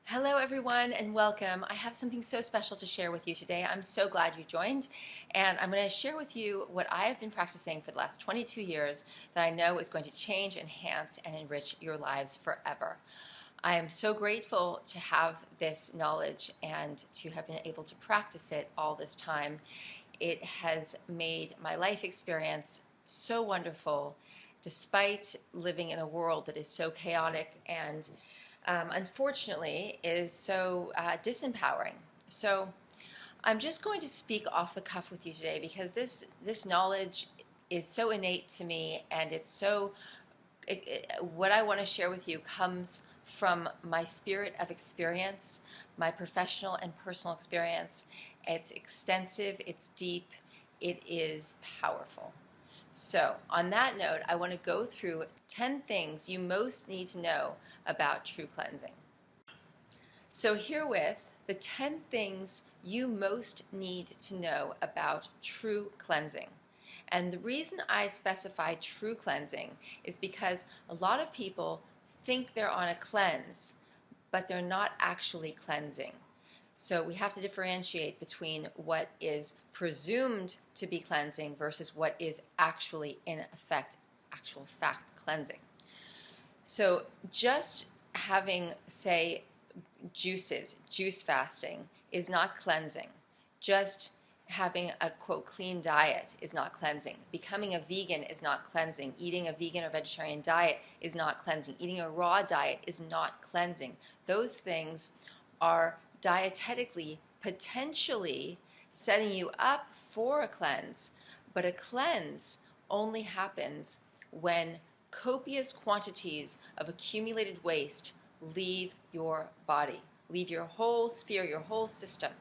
Hello everyone and welcome. I have something so special to share with you today. I'm so glad you joined, and I'm going to share with you what I have been practicing for the last 22 years that I know is going to change, enhance, and enrich your lives forever. I am so grateful to have this knowledge and to have been able to practice it all this time. It has made my life experience so wonderful despite living in a world that is so chaotic and unfortunately, is so disempowering. So I'm just going to speak off the cuff with you today because this knowledge is so innate to me, and what I want to share with you comes from my spirit of experience, my professional and personal experience. It's extensive, it's deep, it is powerful. So, on that note, I want to go through 10 things you most need to know about true cleansing. So, herewith, the 10 things you most need to know about true cleansing. And the reason I specify true cleansing is because a lot of people think they're on a cleanse, but they're not actually cleansing. So we have to differentiate between what is presumed to be cleansing versus what is actually in effect, actual fact cleansing. So just having, say, juice fasting is not cleansing. Just having a, quote, clean diet is not cleansing. Becoming a vegan is not cleansing. Eating a vegan or vegetarian diet is not cleansing. Eating a raw diet is not cleansing. Those things are dietetically potentially setting you up for a cleanse, but a cleanse only happens when copious quantities of accumulated waste leave your body, leave your whole sphere, your whole system.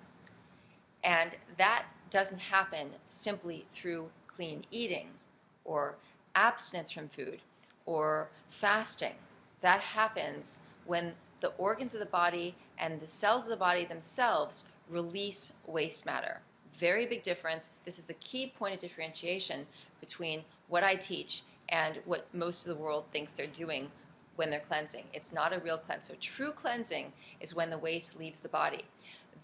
And that doesn't happen simply through clean eating or abstinence from food or fasting. That happens when the organs of the body and the cells of the body themselves release waste matter. Very big difference. This is the key point of differentiation between what I teach and what most of the world thinks they're doing when they're cleansing. It's not a real cleanse. So true cleansing is when the waste leaves the body.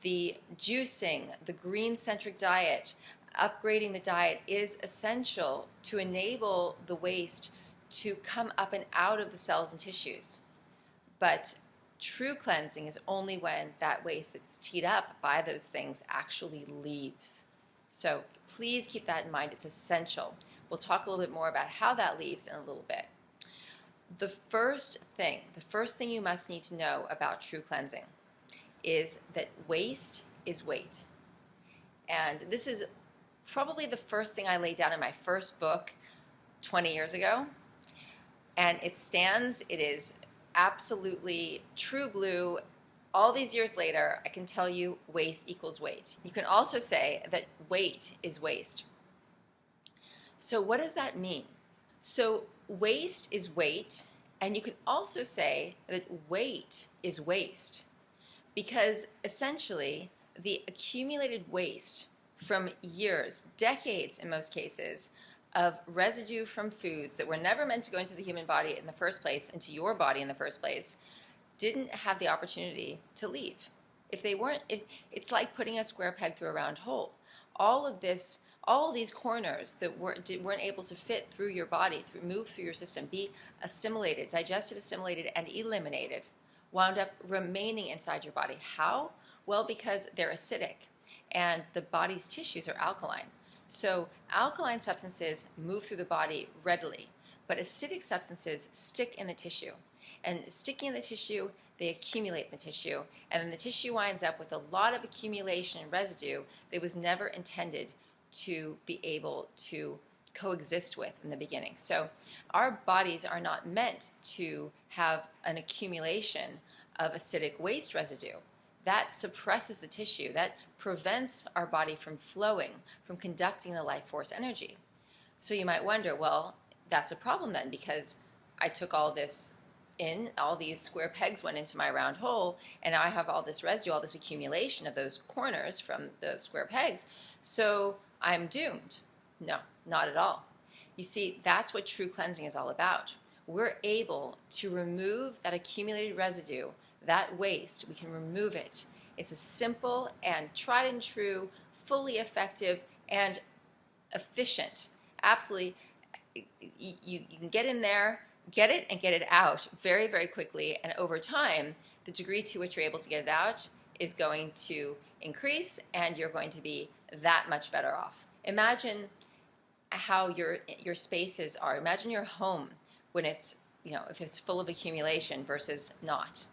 The juicing, the green-centric diet, upgrading the diet is essential to enable the waste to come up and out of the cells and tissues. But true cleansing is only when that waste that's teed up by those things actually leaves. So please keep that in mind. It's essential. We'll talk a little bit more about how that leaves in a little bit. The first thing you must need to know about true cleansing is that waste is weight. And this is probably the first thing I laid down in my first book 20 years ago. And it is absolutely true blue. All these years later, I can tell you waste equals weight. You can also say that weight is waste. So what does that mean? So waste is weight, and you can also say that weight is waste, because essentially the accumulated waste from years, decades in most cases, of residue from foods that were never meant to go into the human body in the first place, into your body in the first place, didn't have the opportunity to leave. If it's like putting a square peg through a round hole. All of these corners that weren't able to fit through your body, move through your system, be assimilated, digested, assimilated, and eliminated, wound up remaining inside your body. How? Well, because they're acidic, and the body's tissues are alkaline. So alkaline substances move through the body readily, but acidic substances stick in the tissue. And sticking in the tissue, they accumulate in the tissue, and then the tissue winds up with a lot of accumulation and residue that was never intended to be able to coexist with in the beginning. So our bodies are not meant to have an accumulation of acidic waste residue. That suppresses the tissue. That prevents our body from flowing, from conducting the life force energy. So you might wonder, well, that's a problem then, because I took all this in, all these square pegs went into my round hole, and now I have all this residue, all this accumulation of those corners from the square pegs, so I'm doomed. No, not at all. You see, that's what true cleansing is all about. We're able to remove that accumulated residue that waste, we can remove it. It's a simple and tried and true, fully effective and efficient. Absolutely, you can get in there, get it, and get it out very, very quickly. And over time, the degree to which you're able to get it out is going to increase, and you're going to be that much better off. Imagine how your spaces are. Imagine your home when it's, if it's full of accumulation versus not,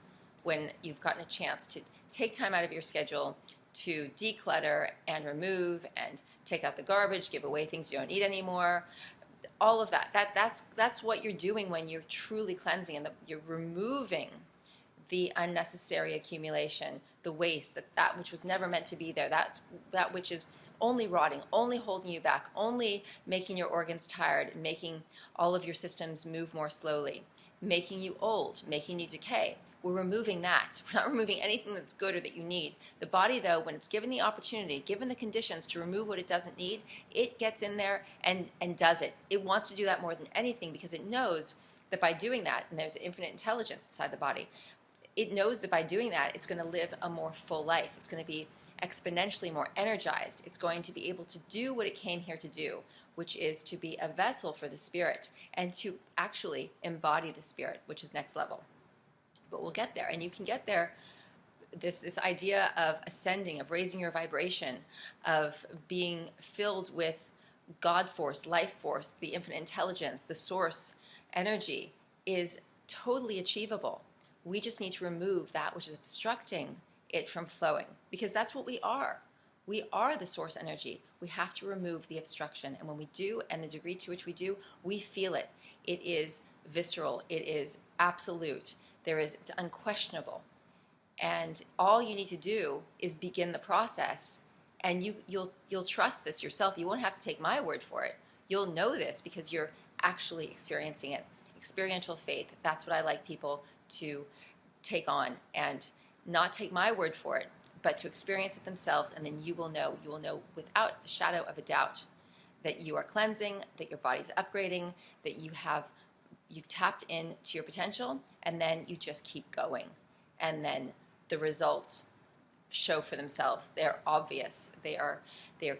when you've gotten a chance to take time out of your schedule to declutter and remove and take out the garbage, give away things you don't need anymore. All of that's what you're doing when you're truly cleansing, and you're removing the unnecessary accumulation, the waste, that which was never meant to be there, that which is only rotting, only holding you back, only making your organs tired, making all of your systems move more slowly, making you old, making you decay. We're removing that. We're not removing anything that's good or that you need. The body, though, when it's given the opportunity, given the conditions to remove what it doesn't need, it gets in there and does it. It wants to do that more than anything because it knows that by doing that, and there's infinite intelligence inside the body, it knows that by doing that, it's going to live a more full life. It's going to be exponentially more energized. It's going to be able to do what it came here to do, which is to be a vessel for the spirit and to actually embody the spirit, which is next level. But we'll get there, and you can get there. This idea of ascending, of raising your vibration, of being filled with God force, life force, the infinite intelligence, the source energy is totally achievable. We just need to remove that which is obstructing it from flowing, because that's what we are. We are the source energy. We have to remove the obstruction, and when we do, and the degree to which we do, we feel it. It is visceral. It is absolute. It's unquestionable. And all you need to do is begin the process, and you'll trust this yourself. You won't have to take my word for it. You'll know this because you're actually experiencing it. Experiential faith, that's what I like people to take on, and not take my word for it, but to experience it themselves, and then you will know without a shadow of a doubt that you are cleansing, that your body's upgrading, that you've tapped into your potential, and then you just keep going. And then the results show for themselves. They're obvious. They are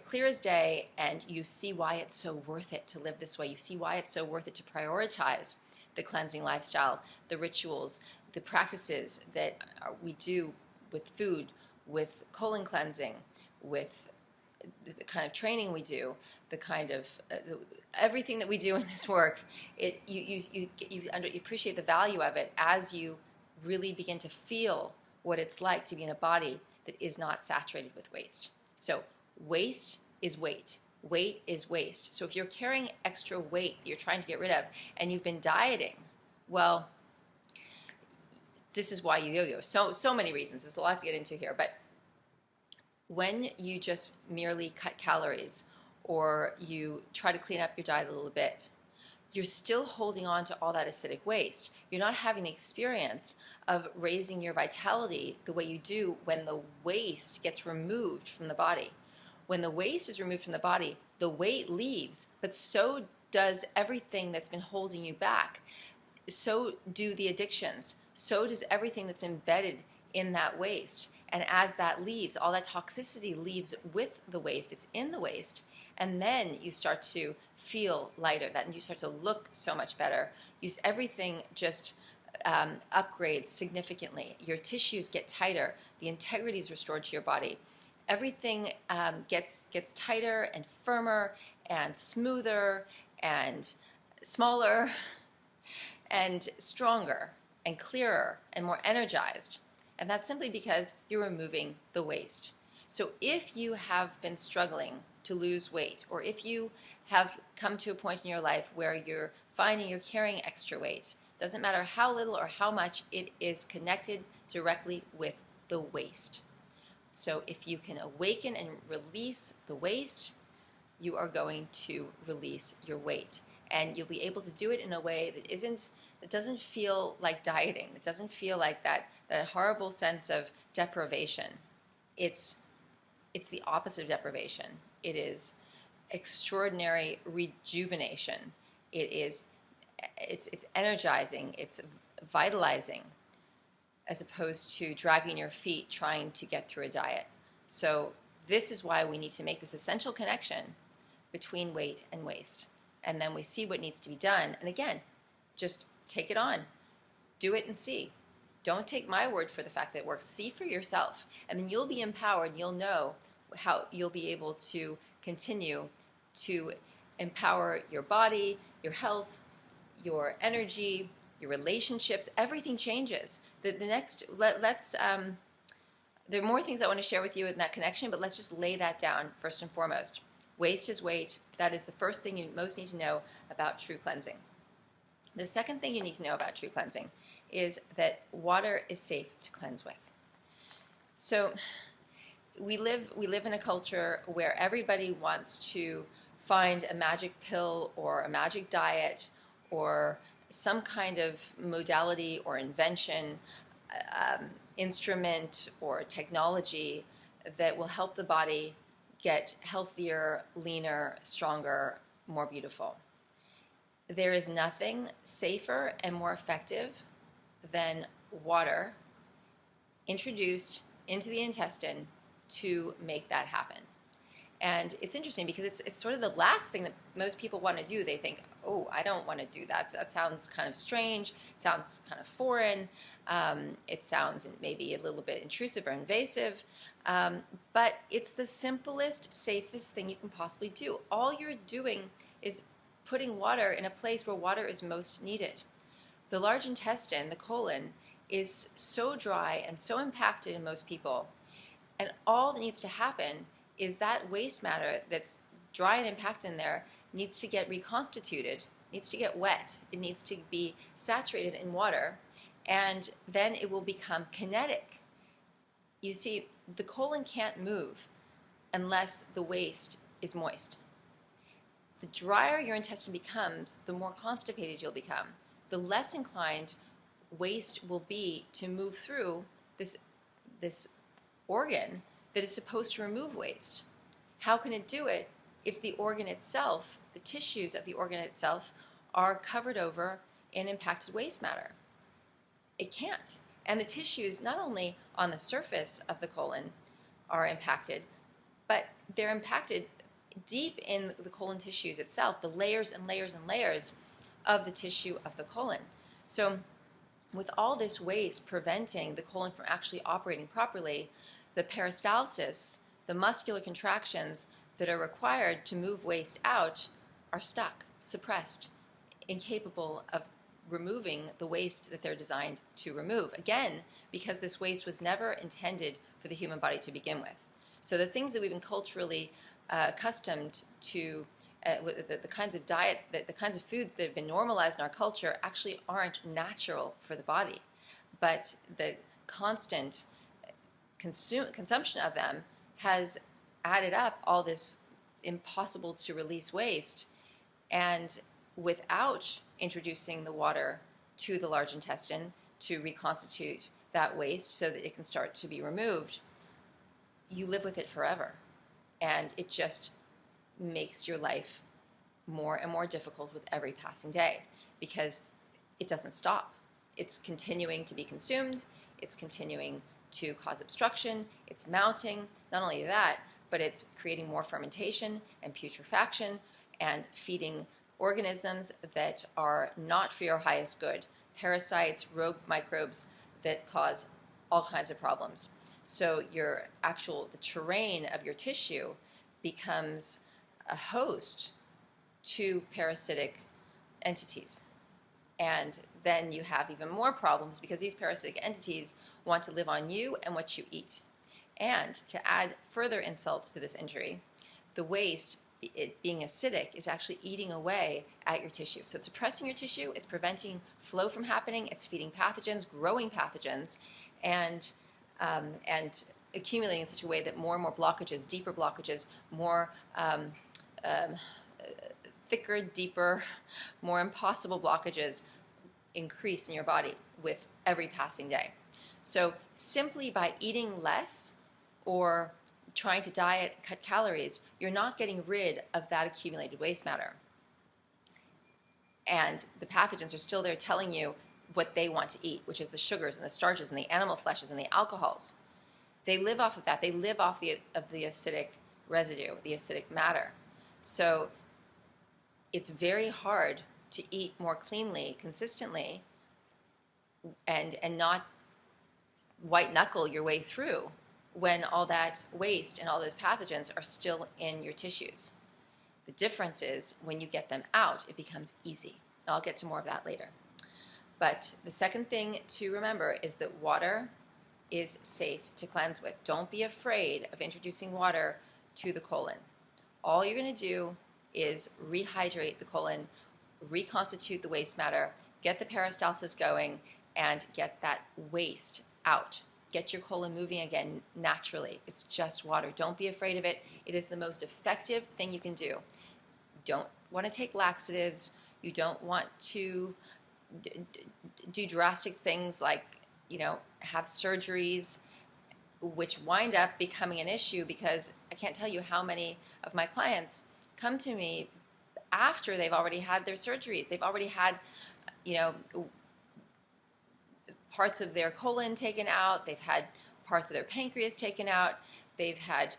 clear as day, and you see why it's so worth it to live this way. You see why it's so worth it to prioritize the cleansing lifestyle, the rituals, the practices that we do with food, with colon cleansing, with the kind of training we do, the kind of everything that we do in this work. You appreciate the value of it as you really begin to feel what it's like to be in a body that is not saturated with waste. So waste is weight. Weight is waste. So if you're carrying extra weight that you're trying to get rid of, and you've been dieting, well, this is why you yo-yo. So many reasons. There's a lot to get into here, but when you just merely cut calories or you try to clean up your diet a little bit, you're still holding on to all that acidic waste. You're not having the experience of raising your vitality the way you do when the waste gets removed from the body. When the waste is removed from the body, the weight leaves, but so does everything that's been holding you back. So do the addictions. So does everything that's embedded in that waste. And as that leaves, all that toxicity leaves with the waste. It's in the waste. And then you start to feel lighter. Then you start to look so much better. Everything just upgrades significantly. Your tissues get tighter. The integrity is restored to your body. Everything gets tighter and firmer and smoother and smaller and stronger and clearer and more energized. And that's simply because you're removing the waste. So if you have been struggling to lose weight, or if you have come to a point in your life where you're finding you're carrying extra weight, doesn't matter how little or how much, it is connected directly with the waste. So if you can awaken and release the waste, you are going to release your weight. And you'll be able to do it in a way that doesn't feel like dieting. It doesn't feel like that horrible sense of deprivation. It's the opposite of deprivation. It is extraordinary rejuvenation. It's energizing. It's vitalizing. as opposed to dragging your feet trying to get through a diet. So this is why we need to make this essential connection between weight and waste. And then we see what needs to be done. And again, just take it on. Do it and see. Don't take my word for the fact that it works. See for yourself. And then you'll be empowered. You'll know how you'll be able to continue to empower your body, your health, your energy, your relationships. Everything changes. There are more things I want to share with you in that connection, but let's just lay that down first and foremost. Waste is weight. That is the first thing you most need to know about true cleansing. The second thing you need to know about true cleansing is that water is safe to cleanse with. So we live in a culture where everybody wants to find a magic pill or a magic diet or some kind of modality or invention, instrument or technology that will help the body get healthier, leaner, stronger, more beautiful. There is nothing safer and more effective than water introduced into the intestine to make that happen. And it's interesting because it's sort of the last thing that most people want to do. They think, oh, I don't want to do that. That sounds kind of strange. It sounds kind of foreign. It sounds maybe a little bit intrusive or invasive. But it's the simplest, safest thing you can possibly do. All you're doing is putting water in a place where water is most needed. The large intestine, the colon, is so dry and so impacted in most people. And all that needs to happen is that waste matter that's dry and impacted in there needs to get reconstituted, needs to get wet, it needs to be saturated in water, and then it will become kinetic. You see, the colon can't move unless the waste is moist. The drier your intestine becomes, the more constipated you'll become. The less inclined waste will be to move through this organ that is supposed to remove waste. How can it do it if the organ itself, the tissues of the organ itself, are covered over in impacted waste matter? It can't. And the tissues, not only on the surface of the colon, are impacted, but they're impacted deep in the colon tissues itself, the layers and layers and layers of the tissue of the colon. So with all this waste preventing the colon from actually operating properly, the peristalsis, the muscular contractions that are required to move waste out, are stuck, suppressed, incapable of removing the waste that they're designed to remove. Again, because this waste was never intended for the human body to begin with. So the things that we've been culturally accustomed to, the kinds of diet, the kinds of foods that have been normalized in our culture actually aren't natural for the body. But the constant consumption of them has added up all this impossible to release waste, and without introducing the water to the large intestine to reconstitute that waste so that it can start to be removed, you live with it forever, and it just makes your life more and more difficult with every passing day because it doesn't stop. It's continuing to be consumed, it's continuing to cause obstruction, it's mounting. Not only that, but it's creating more fermentation and putrefaction and feeding organisms that are not for your highest good, parasites, rogue microbes that cause all kinds of problems. So the terrain of your tissue becomes a host to parasitic entities. And then you have even more problems because these parasitic entities want to live on you and what you eat. And to add further insult to this injury, the waste, it being acidic, is actually eating away at your tissue. So it's suppressing your tissue, it's preventing flow from happening, it's feeding pathogens, growing pathogens, and accumulating in such a way that more and more blockages, deeper blockages, more thicker, deeper, more impossible blockages increase in your body with every passing day. So simply by eating less or trying to diet, cut calories, you're not getting rid of that accumulated waste matter. And the pathogens are still there telling you, what they want to eat, which is the sugars and the starches and the animal fleshes and the alcohols. They live off of that. They live off the acidic residue, the acidic matter. So it's very hard to eat more cleanly, consistently, and not white knuckle your way through when all that waste and all those pathogens are still in your tissues. The difference is when you get them out, it becomes easy. And I'll get to more of that later. But the second thing to remember is that water is safe to cleanse with. Don't be afraid of introducing water to the colon. All you're going to do is rehydrate the colon, reconstitute the waste matter, get the peristalsis going, and get that waste out. Get your colon moving again naturally. It's just water. Don't be afraid of it. It is the most effective thing you can do. You don't want to take laxatives. You don't want to do drastic things like, have surgeries, which wind up becoming an issue because I can't tell you how many of my clients come to me after they've already had their surgeries. They've already had, parts of their colon taken out. They've had parts of their pancreas taken out. They've had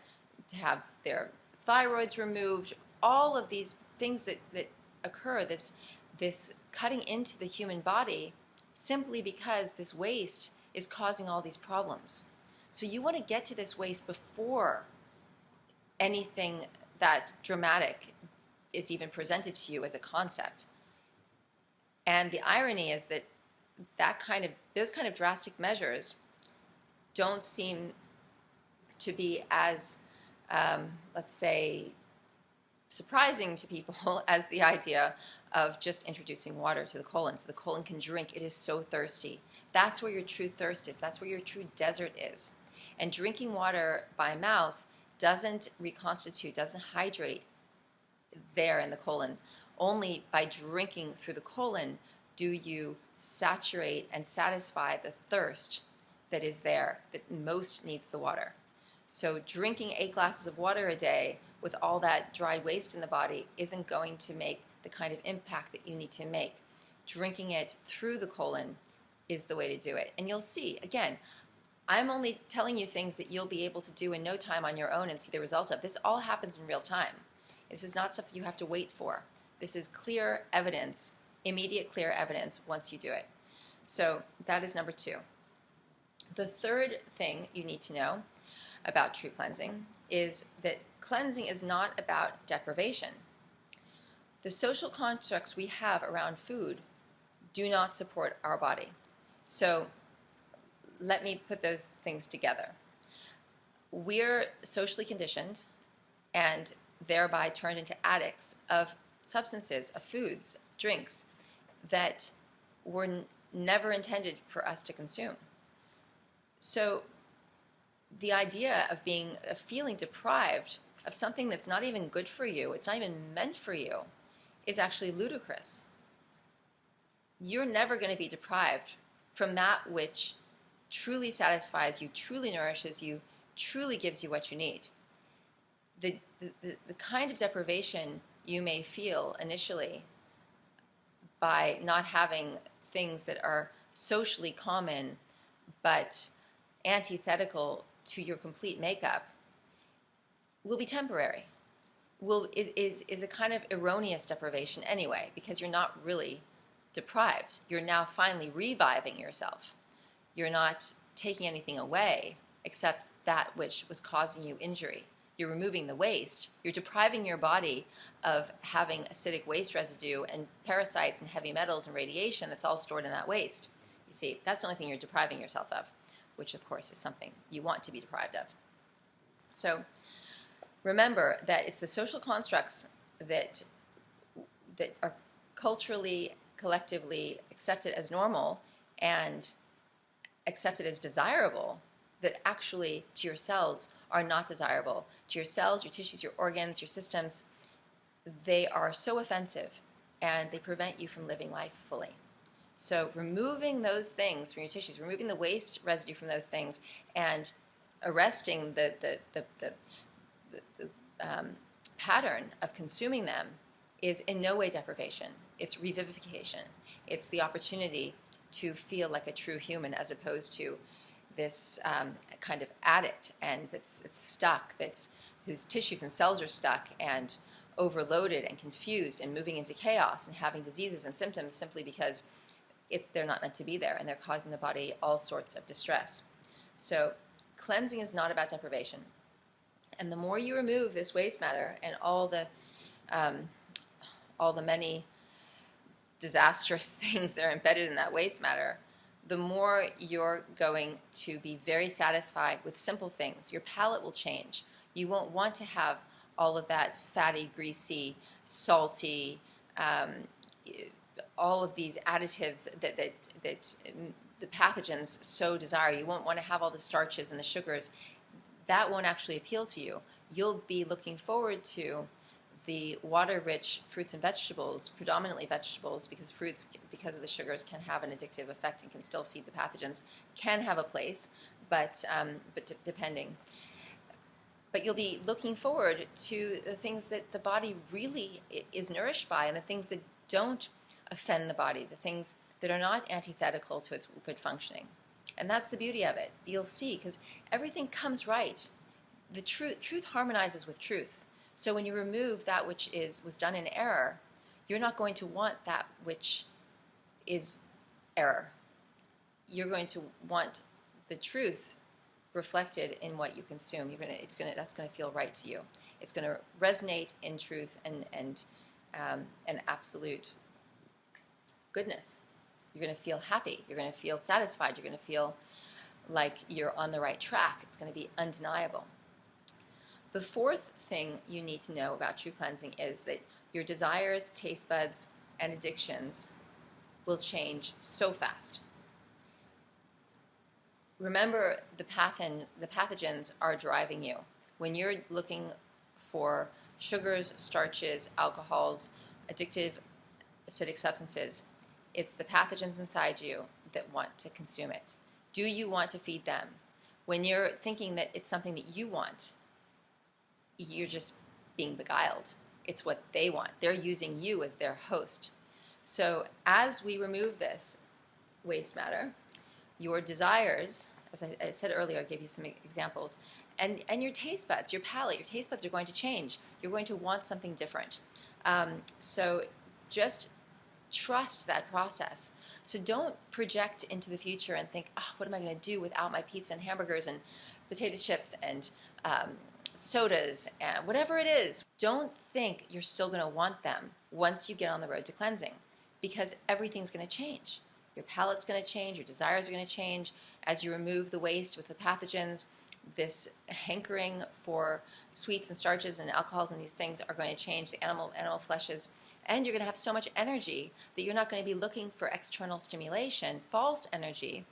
to have their thyroids removed. All of these things that occur, this cutting into the human body, simply because this waste is causing all these problems. So you want to get to this waste before anything that dramatic is even presented to you as a concept. And the irony is that those kind of drastic measures don't seem to be as, let's say, surprising to people as the idea of just introducing water to the colon so the colon can drink. It is so thirsty. That's where your true thirst is. That's where your true desert is. And drinking water by mouth doesn't reconstitute, doesn't hydrate there in the colon. Only by drinking through the colon do you saturate and satisfy the thirst that is there, that most needs the water. So drinking 8 glasses of water a day with all that dried waste in the body isn't going to make the kind of impact that you need to make. Drinking it through the colon is the way to do it. And you'll see, again, I'm only telling you things that you'll be able to do in no time on your own and see the result of. This all happens in real time. This is not stuff you have to wait for. This is clear evidence, immediate clear evidence once you do it. So that is number 2. The third thing you need to know about true cleansing is that cleansing is not about deprivation. The social constructs we have around food do not support our body. So let me put those things together. We're socially conditioned and thereby turned into addicts of substances, of foods, drinks that were never intended for us to consume. So the idea of feeling deprived of something that's not even good for you, it's not even meant for you, is actually ludicrous. You're never going to be deprived from that which truly satisfies you, truly nourishes you, truly gives you what you need. The kind of deprivation you may feel initially by not having things that are socially common but antithetical to your complete makeup will be temporary. It is a kind of erroneous deprivation anyway, because you're not really deprived. You're now finally reviving yourself. You're not taking anything away except that which was causing you injury. You're removing the waste. You're depriving your body of having acidic waste residue and parasites and heavy metals and radiation that's all stored in that waste. You see, that's the only thing you're depriving yourself of, which of course is something you want to be deprived of. So remember that it's the social constructs that are culturally, collectively accepted as normal and accepted as desirable that actually to your cells are not desirable. To your cells, your tissues, your organs, your systems, they are so offensive and they prevent you from living life fully. So removing those things from your tissues, removing the waste residue from those things, and arresting the pattern of consuming them is in no way deprivation. It's revivification. It's the opportunity to feel like a true human, as opposed to this kind of addict and it's stuck, whose tissues and cells are stuck and overloaded and confused and moving into chaos and having diseases and symptoms simply because they're not meant to be there and they're causing the body all sorts of distress. So cleansing is not about deprivation. And the more you remove this waste matter and all the many disastrous things that are embedded in that waste matter, the more you're going to be very satisfied with simple things. Your palate will change. You won't want to have all of that fatty, greasy, salty, all of these additives that the pathogens so desire. You won't want to have all the starches and the sugars. That won't actually appeal to you. You'll be looking forward to the water-rich fruits and vegetables, predominantly vegetables, because fruits, because of the sugars, can have an addictive effect and can still feed the pathogens, can have a place, but depending. But you'll be looking forward to the things that the body really is nourished by and the things that don't offend the body, the things that are not antithetical to its good functioning. And that's the beauty of it. You'll see, because everything comes right. The truth harmonizes with truth. So when you remove that which was done in error, you're not going to want that which is error. You're going to want the truth reflected in what you consume. That's going to feel right to you. It's going to resonate in truth and absolute goodness. You're going to feel happy. You're going to feel satisfied. You're going to feel like you're on the right track. It's going to be undeniable. The fourth thing you need to know about true cleansing is that your desires, taste buds, and addictions will change so fast. Remember, the pathogens are driving you. When you're looking for sugars, starches, alcohols, addictive, acidic substances, it's the pathogens inside you that want to consume it. Do you want to feed them? When you're thinking that it's something that you want, you're just being beguiled. It's what they want. They're using you as their host. So as we remove this waste matter, your desires, as I said earlier, I gave you some examples, and your taste buds, your palate, your taste buds are going to change. You're going to want something different. So just trust that process. So don't project into the future and think, oh, what am I going to do without my pizza and hamburgers and potato chips and sodas and whatever it is. Don't think you're still going to want them once you get on the road to cleansing, because everything's going to change. Your palate's going to change, your desires are going to change as you remove the waste with the pathogens. This hankering for sweets and starches and alcohols and these things are going to change the animal fleshes, and you're going to have so much energy that you're not going to be looking for external stimulation, false energy,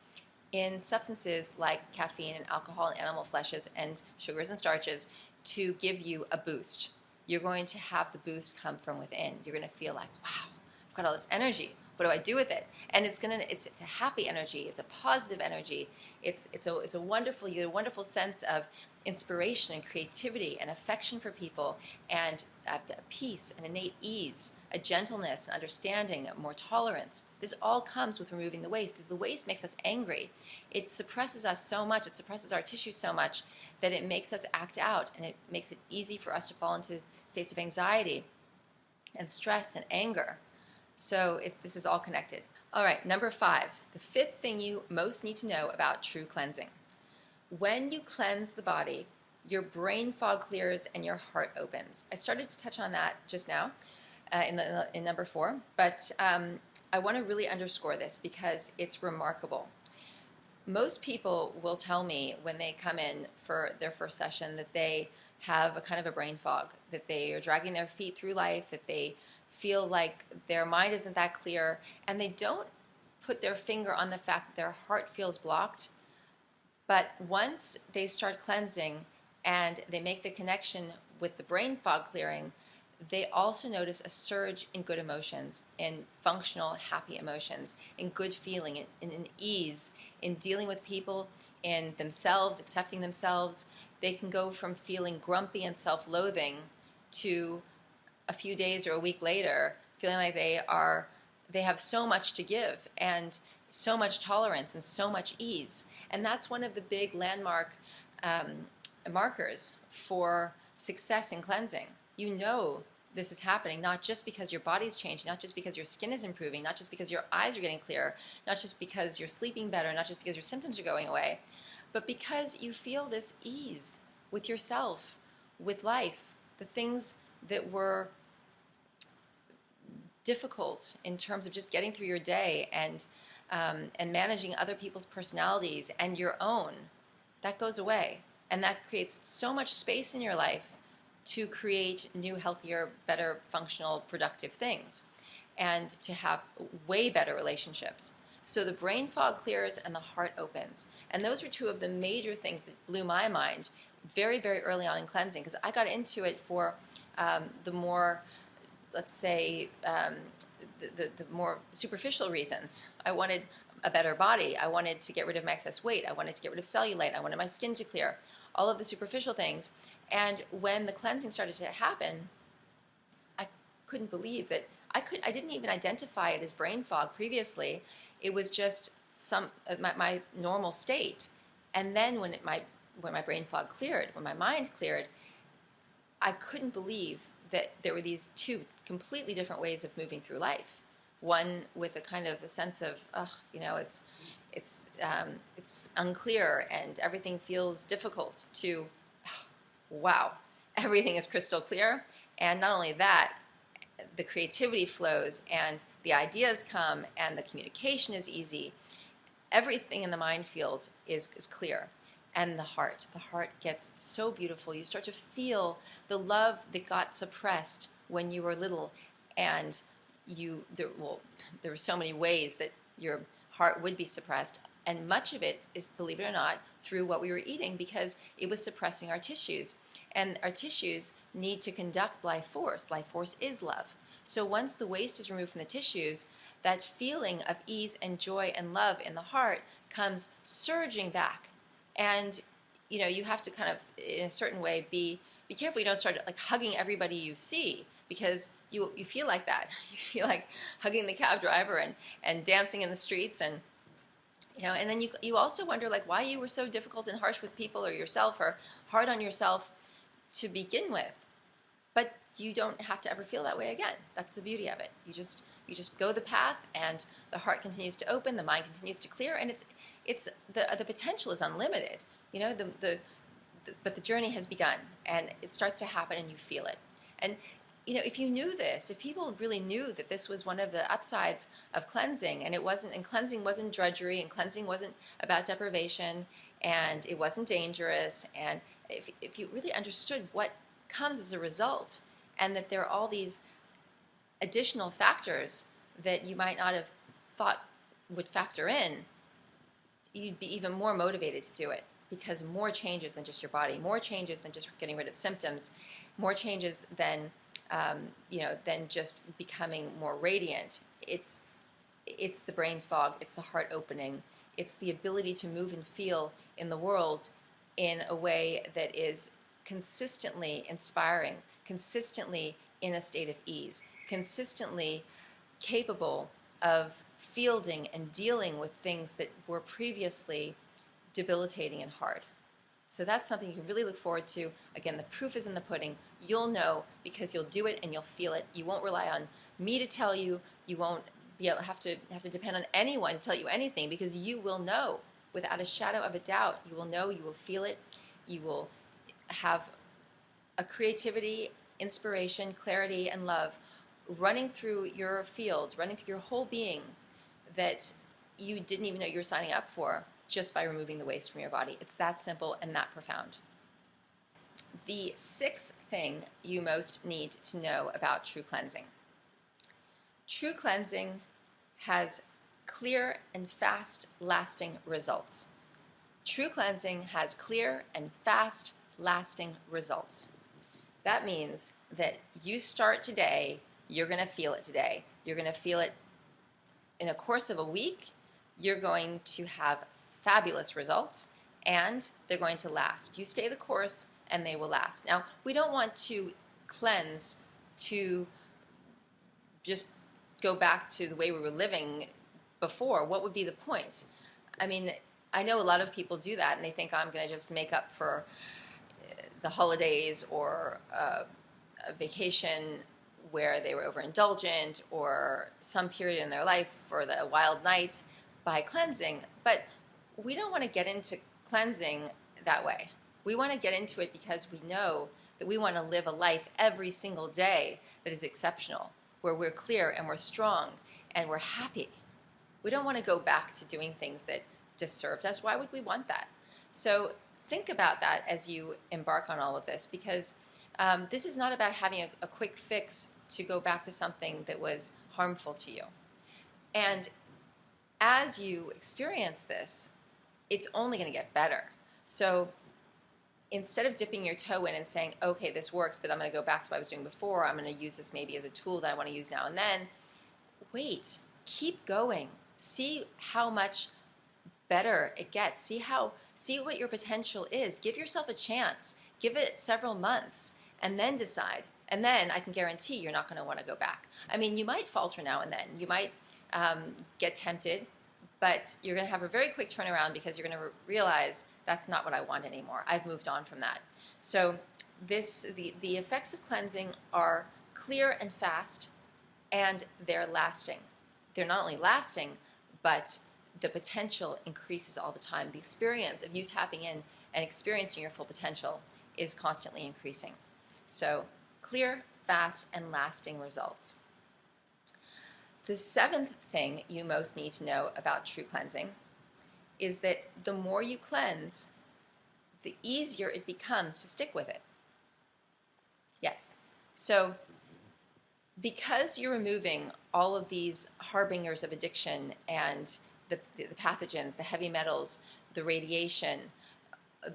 in substances like caffeine and alcohol and animal fleshes and sugars and starches to give you a boost. You're going to have the boost come from within. You're going to feel like, wow, I've got all this energy. What do I do with it? And it's a happy energy. It's a positive energy. It's a wonderful, you have a wonderful sense of inspiration and creativity and affection for people and peace and innate ease, a gentleness, an understanding, more tolerance. This all comes with removing the waste, because the waste makes us angry. It suppresses us so much, it suppresses our tissues so much that it makes us act out, and it makes it easy for us to fall into states of anxiety and stress and anger. So this is all connected. All right, number 5, the fifth thing you most need to know about true cleansing. When you cleanse the body, your brain fog clears and your heart opens. I started to touch on that just now in number 4, but I want to really underscore this because it's remarkable. Most people will tell me when they come in for their first session that they have a kind of a brain fog, that they are dragging their feet through life, that they feel like their mind isn't that clear, and they don't put their finger on the fact that their heart feels blocked. But once they start cleansing and they make the connection with the brain fog clearing, they also notice a surge in good emotions, in functional, happy emotions, in good feeling, in ease, in dealing with people, in themselves, accepting themselves. They can go from feeling grumpy and self-loathing to a few days or a week later feeling like they have so much to give, and so much tolerance and so much ease. And that's one of the big landmark markers for success in cleansing. You know this is happening not just because your body's changing, not just because your skin is improving, not just because your eyes are getting clearer, not just because you're sleeping better, not just because your symptoms are going away, but because you feel this ease with yourself, with life. The things that were difficult in terms of just getting through your day and managing other people's personalities and your own, that goes away. And that creates so much space in your life to create new, healthier, better, functional, productive things, and to have way better relationships. So the brain fog clears and the heart opens. And those were two of the major things that blew my mind very, very early on in cleansing, because I got into it for the more, let's say, the more superficial reasons. I wanted a better body. I wanted to get rid of my excess weight. I wanted to get rid of cellulite. I wanted my skin to clear. All of the superficial things. And when the cleansing started to happen, I couldn't believe that I didn't even identify it as brain fog previously. It was just my normal state. And then when my brain fog cleared, when my mind cleared, I couldn't believe that there were these two completely different ways of moving through life. One with a kind of a sense of, it's unclear and everything feels difficult, to, wow, everything is crystal clear. And not only that, the creativity flows and the ideas come and the communication is easy. Everything in the mind field is clear. And the heart gets so beautiful. You start to feel the love that got suppressed when you were little, and there were so many ways that your heart would be suppressed, and much of it is, believe it or not, through what we were eating, because it was suppressing our tissues, and our tissues need to conduct life force. Life force is love. So once the waste is removed from the tissues, that feeling of ease and joy and love in the heart comes surging back. And you have to kind of, in a certain way, be careful you don't start like hugging everybody you see, because you feel like that. You feel like hugging the cab driver and dancing in the streets, and and then you also wonder like why you were so difficult and harsh with people or yourself, or hard on yourself to begin with. But you don't have to ever feel that way again. That's the beauty of it. You just go the path, and the heart continues to open, the mind continues to clear, and it's the potential is unlimited. But the journey has begun, and it starts to happen, and you feel it. And if you knew this, if people really knew that this was one of the upsides of cleansing, and cleansing wasn't drudgery, and cleansing wasn't about deprivation, and it wasn't dangerous, and if you really understood what comes as a result, and that there are all these additional factors that you might not have thought would factor in, you'd be even more motivated to do it, because more changes than just your body, more changes than just getting rid of symptoms, more changes than just becoming more radiant. It's the brain fog, it's the heart opening, it's the ability to move and feel in the world in a way that is consistently inspiring, consistently in a state of ease, consistently capable of fielding and dealing with things that were previously debilitating and hard. So that's something you can really look forward to. Again, the proof is in the pudding. You'll know because you'll do it and you'll feel it. You won't rely on me to tell you. You won't be able have to depend on anyone to tell you anything, because you will know without a shadow of a doubt. You will know, you will feel it. You will have a creativity, inspiration, clarity, and love running through your field, running through your whole being, that you didn't even know you were signing up for, just by removing the waste from your body. It's that simple and that profound. The sixth thing you most need to know about true cleansing. True cleansing has clear and fast-lasting results. True cleansing has clear and fast-lasting results. That means that you start today, you're going to feel it today. You're going to feel it in the course of a week. You're going to have fabulous results, and they're going to last. You stay the course, and they will last. Now, we don't want to cleanse to just go back to the way we were living before, what would be the point? I mean, I know a lot of people do that, and they think I'm going to just make up for the holidays or a vacation where they were overindulgent or some period in their life or the wild night by cleansing. But we don't want to get into cleansing that way. We want to get into it because we know that we want to live a life every single day that is exceptional, where we're clear and we're strong and we're happy. We don't want to go back to doing things that disserved us. Why would we want that? So think about that as you embark on all of this, because this is not about having a quick fix to go back to something that was harmful to you. And as you experience this, it's only going to get better. So instead of dipping your toe in and saying, okay, this works, but I'm going to go back to what I was doing before, I'm going to use this maybe as a tool that I want to use now and then, wait, keep going. See how much better it gets. See what your potential is. Give yourself a chance. Give it several months and then decide. And then I can guarantee you're not going to want to go back. I mean, you might falter now and then. You might get tempted, but you're going to have a very quick turnaround because you're going to realize that's not what I want anymore. I've moved on from that. So the effects of cleansing are clear and fast, and they're lasting. They're not only lasting, but the potential increases all the time. The experience of you tapping in and experiencing your full potential is constantly increasing. So clear, fast, and lasting results. The seventh thing you most need to know about true cleansing is that the more you cleanse, the easier it becomes to stick with it. Yes. So because you're removing all of these harbingers of addiction and the pathogens, the heavy metals, the radiation,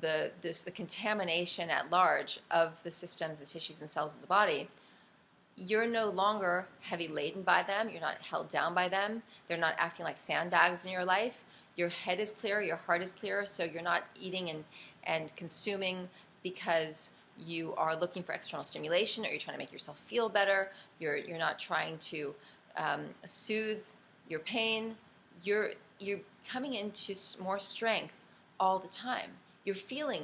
the contamination at large of the systems, the tissues and cells of the body, you're no longer heavy laden by them. You're not held down by them. They're not acting like sandbags in your life. Your head is clear, your heart is clear, so you're not eating and consuming because you are looking for external stimulation or you're trying to make yourself feel better. You're not trying to soothe your pain. You're coming into more strength all the time. You're feeling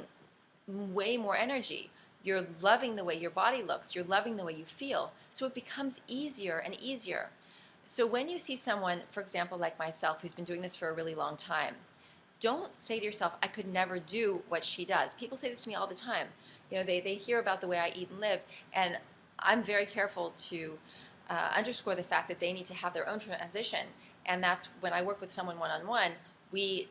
way more energy. You're loving the way your body looks. You're loving the way you feel. So it becomes easier and easier. So when you see someone, for example, like myself, who's been doing this for a really long time, don't say to yourself, I could never do what she does. People say this to me all the time. You know, they hear about the way I eat and live, and I'm very careful to underscore the fact that they need to have their own transition. And that's when I work with someone one-on-one, we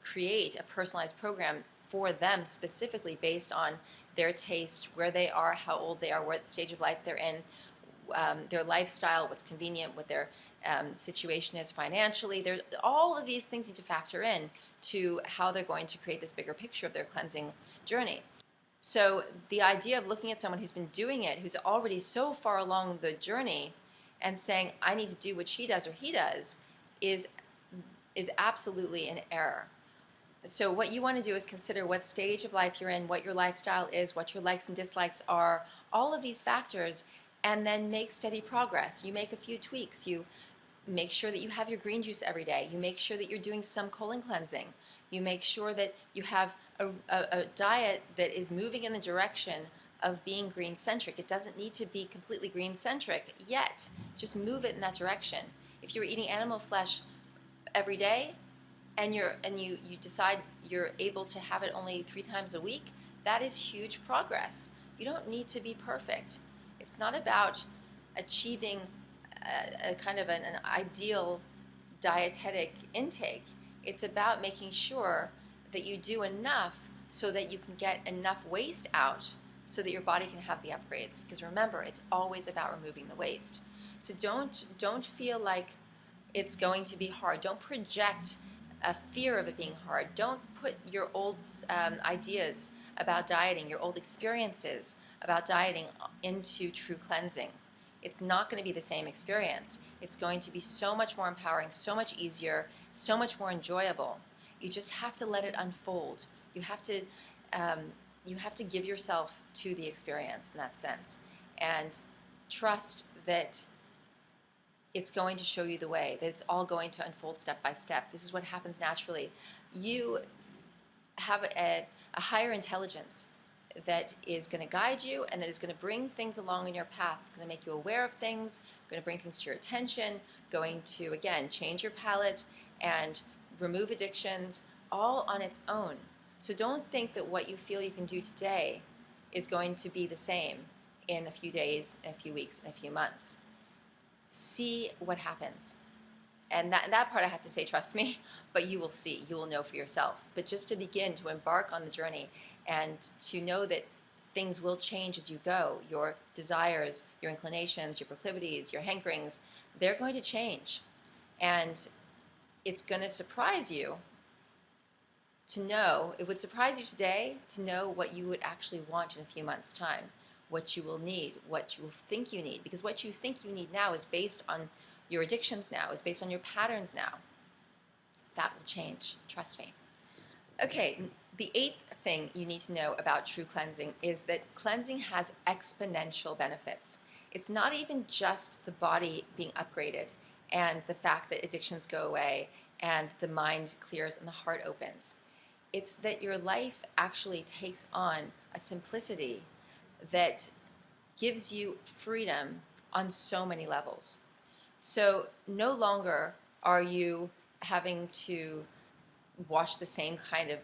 create a personalized program for them specifically based on their taste, where they are, how old they are, what stage of life they're in, their lifestyle, what's convenient, what their situation is financially. There's all of these things need to factor in to how they're going to create this bigger picture of their cleansing journey. So the idea of looking at someone who's been doing it, who's already so far along the journey, and saying, I need to do what she does or he does, is absolutely an error. So what you want to do is consider what stage of life you're in, what your lifestyle is, what your likes and dislikes are, all of these factors, and then make steady progress. You make a few tweaks. You make sure that you have your green juice every day. You make sure that you're doing some colon cleansing. You make sure that you have a diet that is moving in the direction of being green-centric. It doesn't need to be completely green-centric yet. Just move it in that direction. If you're eating animal flesh every day, and you decide you're able to have it only 3 times a week, that is huge progress. You don't need to be perfect. It's not about achieving a kind of an ideal dietetic intake. It's about making sure that you do enough so that you can get enough waste out so that your body can have the upgrades. Because remember, it's always about removing the waste. So don't feel like it's going to be hard. Don't project a fear of it being hard. Don't put your old ideas about dieting, your old experiences about dieting into true cleansing. It's not going to be the same experience. It's going to be so much more empowering, so much easier, so much more enjoyable. You just have to let it unfold. You have to give yourself to the experience in that sense, and trust that it's going to show you the way, that it's all going to unfold step by step. This is what happens naturally. You have a higher intelligence that is going to guide you and that is going to bring things along in your path. It's going to make you aware of things, going to bring things to your attention, going to, again, change your palate and remove addictions, all on its own. So don't think that what you feel you can do today is going to be the same in a few days, in a few weeks, in a few months. See what happens. And that part I have to say, trust me, but you will see, you will know for yourself. But just to begin to embark on the journey and to know that things will change as you go. Your desires, your inclinations, your proclivities, your hankerings, they're going to change. And it's going to surprise you to know, it would surprise you today to know what you would actually want in a few months' time, what you will need, what you will think you need. Because what you think you need now is based on your addictions now, is based on your patterns now. That will change, trust me. Okay, the 8th thing you need to know about true cleansing is that cleansing has exponential benefits. It's not even just the body being upgraded and the fact that addictions go away and the mind clears and the heart opens. It's that your life actually takes on a simplicity that gives you freedom on so many levels. So no longer are you having to wash the same kind of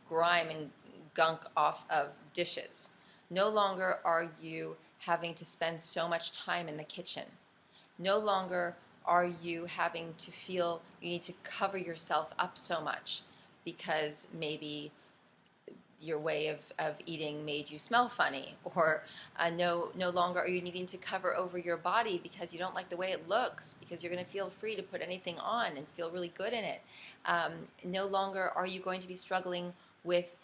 grime and gunk off of dishes. No longer are you having to spend so much time in the kitchen. No longer are you having to feel you need to cover yourself up so much because maybe your way of eating made you smell funny, or no longer are you needing to cover over your body because you don't like the way it looks, because you're going to feel free to put anything on and feel really good in it. No longer are you going to be struggling with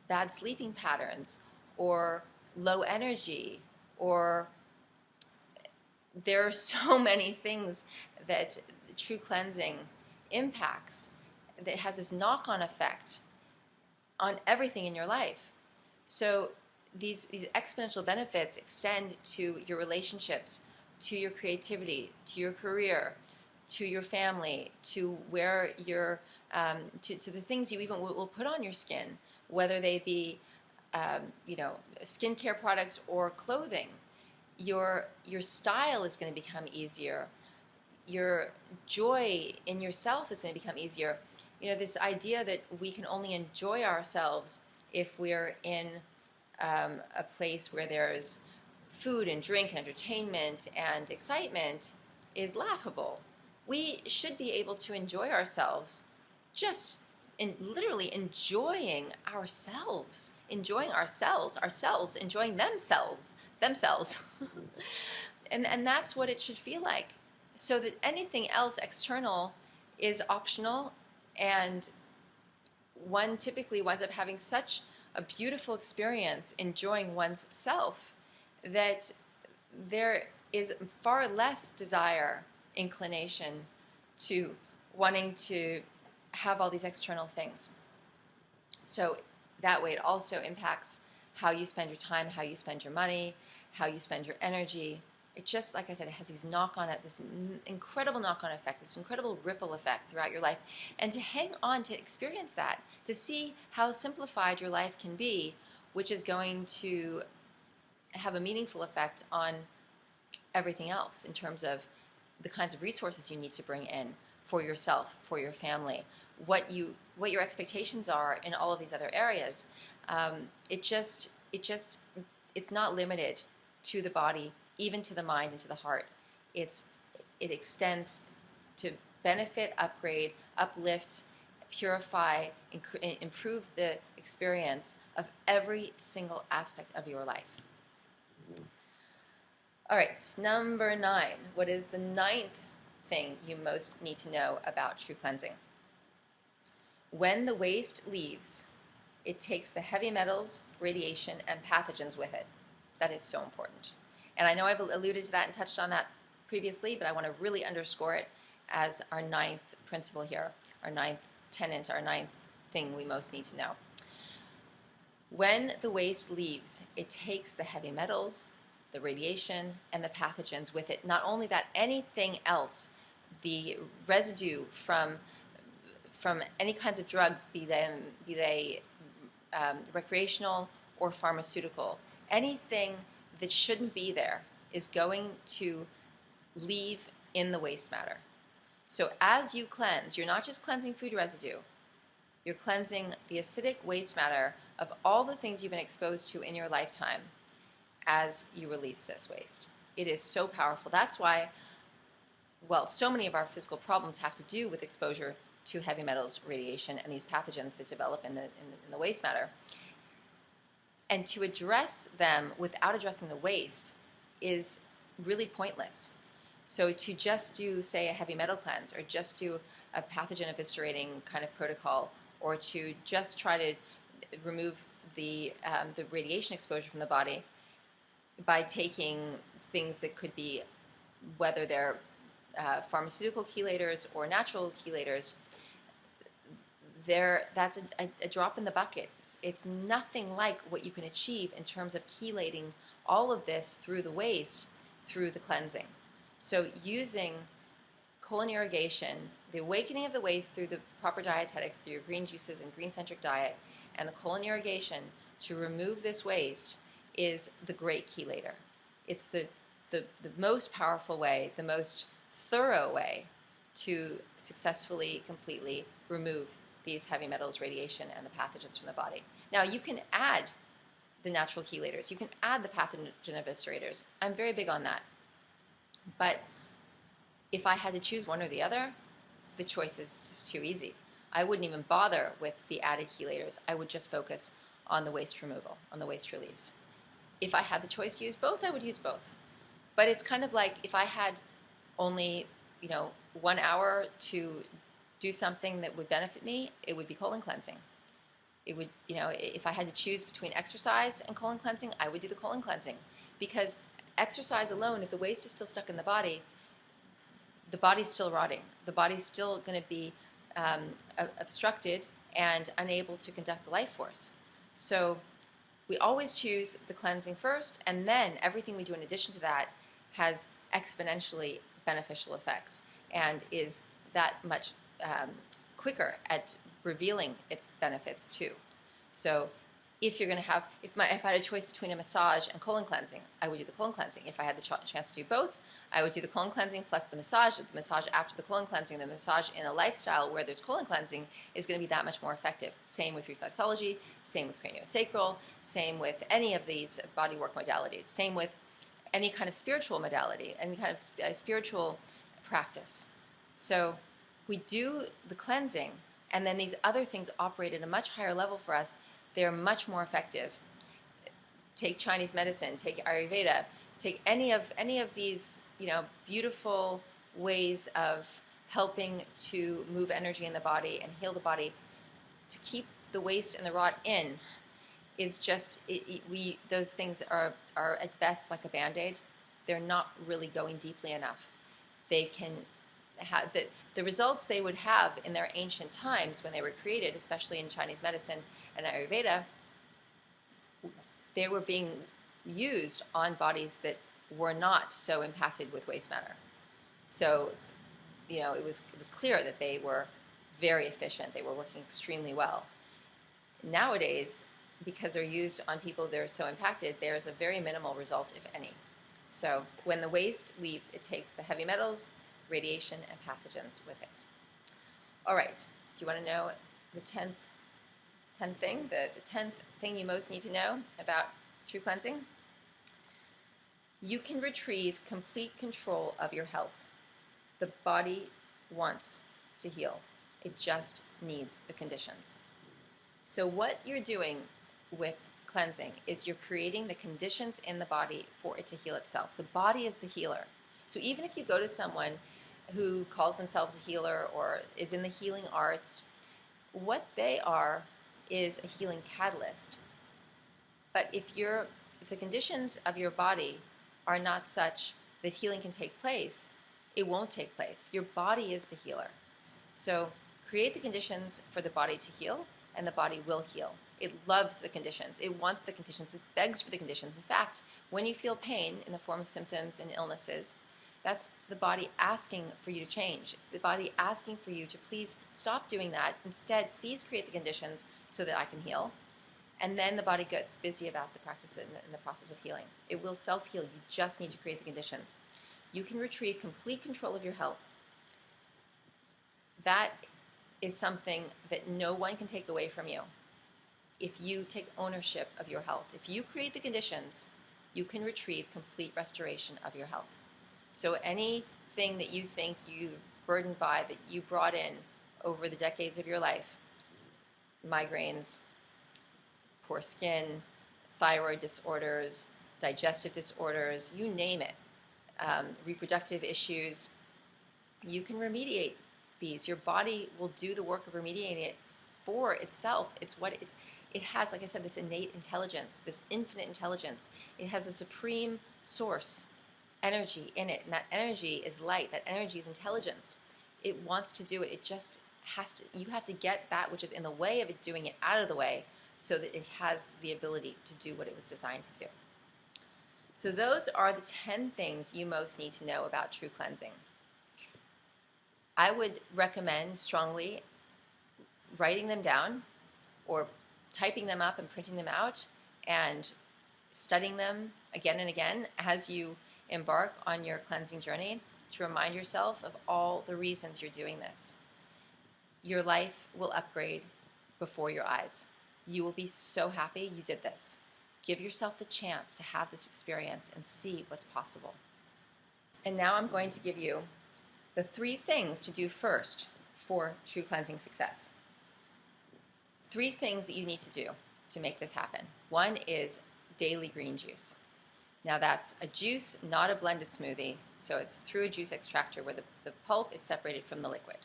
bad sleeping patterns or low energy, or there are so many things that true cleansing impacts that has this knock-on effect on everything in your life. So these exponential benefits extend to your relationships, to your creativity, to your career, to your family, to where you're, to the things you even will put on your skin, whether they be, skincare products or clothing. Your style is going to become easier. Your joy in yourself is going to become easier. This idea that we can only enjoy ourselves if we're in a place where there's food and drink and entertainment and excitement is laughable. We should be able to enjoy ourselves just in literally enjoying ourselves, enjoying themselves. And that's what it should feel like. So that anything else external is optional, and one typically winds up having such a beautiful experience enjoying one's self that there is far less desire, inclination to wanting to have all these external things. So that way it also impacts how you spend your time, how you spend your money, how you spend your energy. It just, like I said, it has this incredible knock-on effect, this incredible ripple effect throughout your life. And to hang on to experience that, to see how simplified your life can be, which is going to have a meaningful effect on everything else in terms of the kinds of resources you need to bring in for yourself, for your family, what your expectations are in all of these other areas. It's not limited to the body, even to the mind and to the heart. It extends to benefit, upgrade, uplift, purify, improve the experience of every single aspect of your life. All right, number 9. What is the 9th thing you most need to know about true cleansing? When the waste leaves, it takes the heavy metals, radiation, and pathogens with it. That is so important. And I know I've alluded to that and touched on that previously, but I want to really underscore it as our 9th principle here, our 9th tenet, our 9th thing we most need to know. When the waste leaves, it takes the heavy metals, the radiation, and the pathogens with it. Not only that, anything else, the residue from any kinds of drugs, be they recreational or pharmaceutical, anything that shouldn't be there is going to leave in the waste matter. So as you cleanse, you're not just cleansing food residue, you're cleansing the acidic waste matter of all the things you've been exposed to in your lifetime as you release this waste. It is so powerful. That's why, well, so many of our physical problems have to do with exposure to heavy metals, radiation, and these pathogens that develop in the waste matter. And to address them without addressing the waste is really pointless. So to just do, say, a heavy metal cleanse, or just do a pathogen eviscerating kind of protocol, or to just try to remove the radiation exposure from the body by taking things that could be, whether they're pharmaceutical chelators or natural chelators, that's a drop in the bucket. It's nothing like what you can achieve in terms of chelating all of this through the waste, through the cleansing. So using colon irrigation, the awakening of the waste through the proper dietetics, through your green juices and green-centric diet, and the colon irrigation to remove this waste is the great chelator. It's the most powerful way, the most thorough way to successfully, completely remove these heavy metals, radiation, and the pathogens from the body. Now, you can add the natural chelators. You can add the pathogen eviscerators. I'm very big on that. But if I had to choose one or the other, the choice is just too easy. I wouldn't even bother with the added chelators. I would just focus on the waste removal, on the waste release. If I had the choice to use both, I would use both. But it's kind of like if I had only, 1 hour to do something that would benefit me, it would be colon cleansing. It would, if I had to choose between exercise and colon cleansing, I would do the colon cleansing. Because exercise alone, if the waste is still stuck in the body's still rotting. The body's still going to be obstructed and unable to conduct the life force. So we always choose the cleansing first, and then everything we do in addition to that has exponentially beneficial effects and is that much quicker at revealing its benefits too. So if you're going to have, if I had a choice between a massage and colon cleansing, I would do the colon cleansing. If I had the chance to do both, I would do the colon cleansing plus the massage after the colon cleansing. The massage in a lifestyle where there's colon cleansing is going to be that much more effective. Same with reflexology, same with craniosacral, same with any of these bodywork modalities, same with any kind of spiritual modality, any kind of spiritual practice. So we do the cleansing, and then these other things operate at a much higher level for us. They're much more effective. Take Chinese medicine, take Ayurveda, take any of these, beautiful ways of helping to move energy in the body and heal the body. To keep the waste and the rot in is just, those things are at best like a Band-Aid. They're not really going deeply enough. They can have the results they would have in their ancient times when they were created, especially in Chinese medicine and Ayurveda. They were being used on bodies that were not so impacted with waste matter. So, it was clear that they were very efficient. They were working extremely well. Nowadays, because they're used on people that are so impacted, there's a very minimal result, if any. So when the waste leaves, it takes the heavy metals, radiation, and pathogens with it. All right, do you want to know the 10th thing, the 10th thing you most need to know about true cleansing? You can retrieve complete control of your health. The body wants to heal. It just needs the conditions. So what you're doing with cleansing is you're creating the conditions in the body for it to heal itself. The body is the healer. So even if you go to someone who calls themselves a healer or is in the healing arts, what they are is a healing catalyst. But if the conditions of your body are not such that healing can take place, it won't take place. Your body is the healer. So create the conditions for the body to heal, and the body will heal. It loves the conditions. It wants the conditions. It begs for the conditions. In fact, when you feel pain in the form of symptoms and illnesses, that's the body asking for you to change. It's the body asking for you to please stop doing that. Instead, please create the conditions so that I can heal. And then the body gets busy about the practice and the process of healing. It will self-heal. You just need to create the conditions. You can retrieve complete control of your health. That is something that no one can take away from you. If you take ownership of your health, if you create the conditions, you can retrieve complete restoration of your health. So anything that you think you're burdened by, that you brought in over the decades of your life, migraines, poor skin, thyroid disorders, digestive disorders, you name it, reproductive issues, you can remediate these. Your body will do the work of remediating it for itself. It has, like I said, this innate intelligence, this infinite intelligence. It has a supreme source energy in it, and that energy is light. That energy is intelligence. It wants to do it. It just has to. You have to get that which is in the way of it doing it out of the way, so that it has the ability to do what it was designed to do. So those are the 10 things you most need to know about true cleansing. I would recommend strongly writing them down or typing them up and printing them out and studying them again and again as you embark on your cleansing journey to remind yourself of all the reasons you're doing this. Your life will upgrade before your eyes. You will be so happy you did this. Give yourself the chance to have this experience and see what's possible. And now I'm going to give you the 3 things to do first for true cleansing success. 3 things that you need to do to make this happen. 1 is daily green juice. Now that's a juice, not a blended smoothie, so it's through a juice extractor where the pulp is separated from the liquid.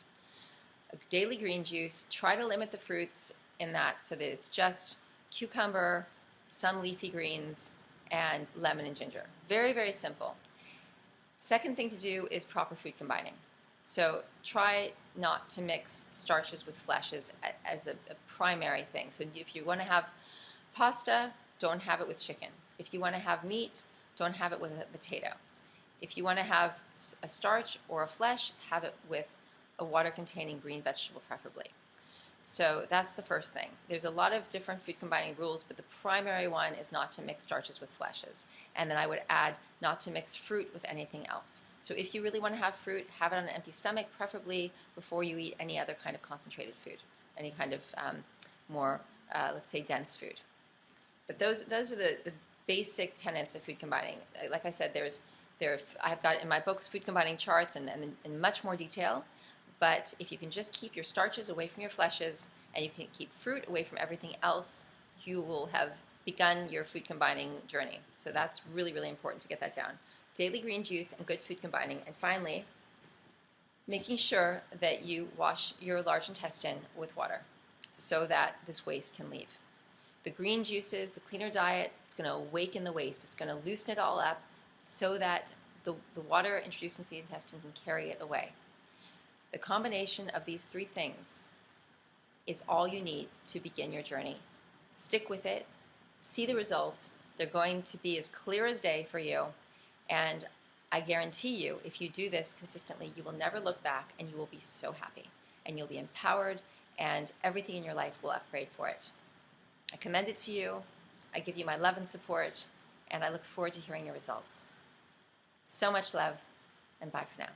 A daily green juice, try to limit the fruits in that so that it's just cucumber, some leafy greens, and lemon and ginger. Very, very simple. Second thing to do is proper food combining. So try not to mix starches with fleshes as a primary thing. So if you want to have pasta, don't have it with chicken. If you want to have meat, don't have it with a potato. If you want to have a starch or a flesh, have it with a water-containing green vegetable preferably. So that's the first thing. There's a lot of different food combining rules, but the primary one is not to mix starches with fleshes. And then I would add not to mix fruit with anything else. So if you really want to have fruit, have it on an empty stomach, preferably before you eat any other kind of concentrated food, any kind of more, let's say, dense food. But those are the basic tenets of food combining. Like I said, I've got in my books food combining charts and in much more detail. But if you can just keep your starches away from your fleshes and you can keep fruit away from everything else, you will have begun your food combining journey. So that's really, really important to get that down. Daily green juice and good food combining. And finally, making sure that you wash your large intestine with water so that this waste can leave. The green juices, the cleaner diet, it's going to awaken the waste. It's going to loosen it all up so that the water introduced into the intestine can carry it away. The combination of these 3 things is all you need to begin your journey. Stick with it. See the results. They're going to be as clear as day for you. And I guarantee you, if you do this consistently, you will never look back and you will be so happy. And you'll be empowered and everything in your life will upgrade for it. I commend it to you. I give you my love and support. And I look forward to hearing your results. So much love, and bye for now.